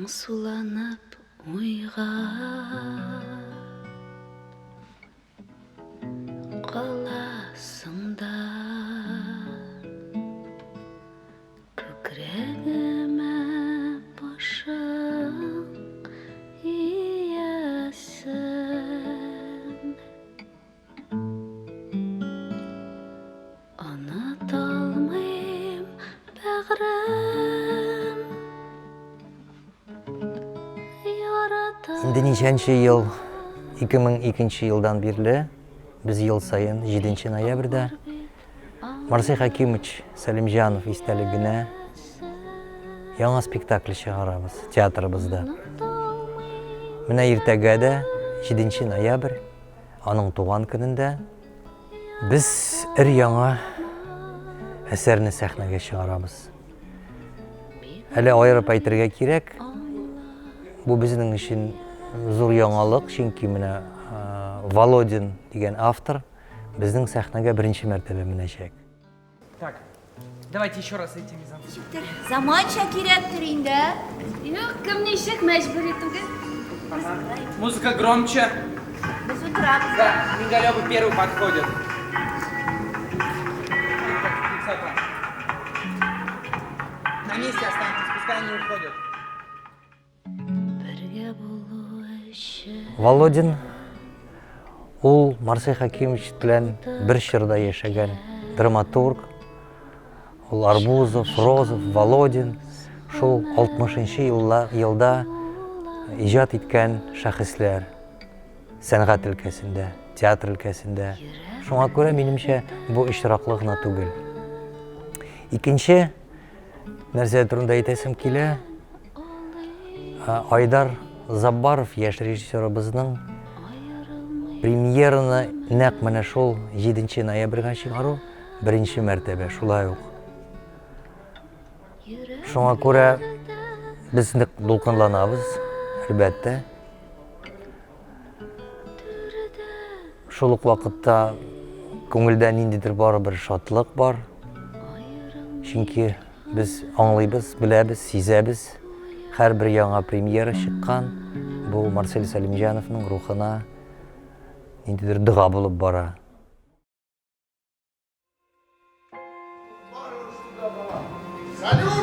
суланып ойға қаласыңда көкірегіме башың иесің ұната алмайым бәғірім Енді нешінші ел 2002 елдан берлі біз ел сайын 7 ноябрьда Марсель Хакимович Салимжанов естелігіне яңа спектакль шығарамыз театрыбызда. Міне ертеңгіде 7 ноябрь аның туған күнінде біз яңа әсерні сәхнеге шығарамыз. Әлі айырып айтырға керек, бұл біздің үшін зор яңалық, чөнки менә Володин деген автор біздің сәхнеге бірінші мәртебе мінәчәк. Так, давайте еще раз эти мизансцены. Заманча кирәктер инде. Юк, кем ничек мәҗбүр итүгә? Музыка громче. Без утырабыз. Да, Мингалёвы первый подходит. На месте останьтесь, пускай они уходят. Володин ол Марсель Хакимович белән бір шырда яшәгән драматург. Ол Арбузов, Розов, Володин шул 60-нчы елда иҗат иткән шәхесләр сәнгать өлкәсендә, театр өлкәсендә. Шуңа күрә минемчә бу очраклы гына түгел. Икенче нәрсә турында әйтәсем килә. Айдар Заббаров яшь режиссерыбызның премьераны нәкъ менә шул 7 ноябрьгә чыгару беренче мәртәбә шулай ук. Шуңа күрә без нык дулкынланабыз, әлбәттә. Шул ук вакытта күңелдә ниндидер барыбер шатлык бар. Чөнки без аңлыйбыз, беләбез, сизәбез. Һәрбер яңа премьера чыккан, бу Марсель Салимжановның рухына ниндидер дога булып бара. Салют!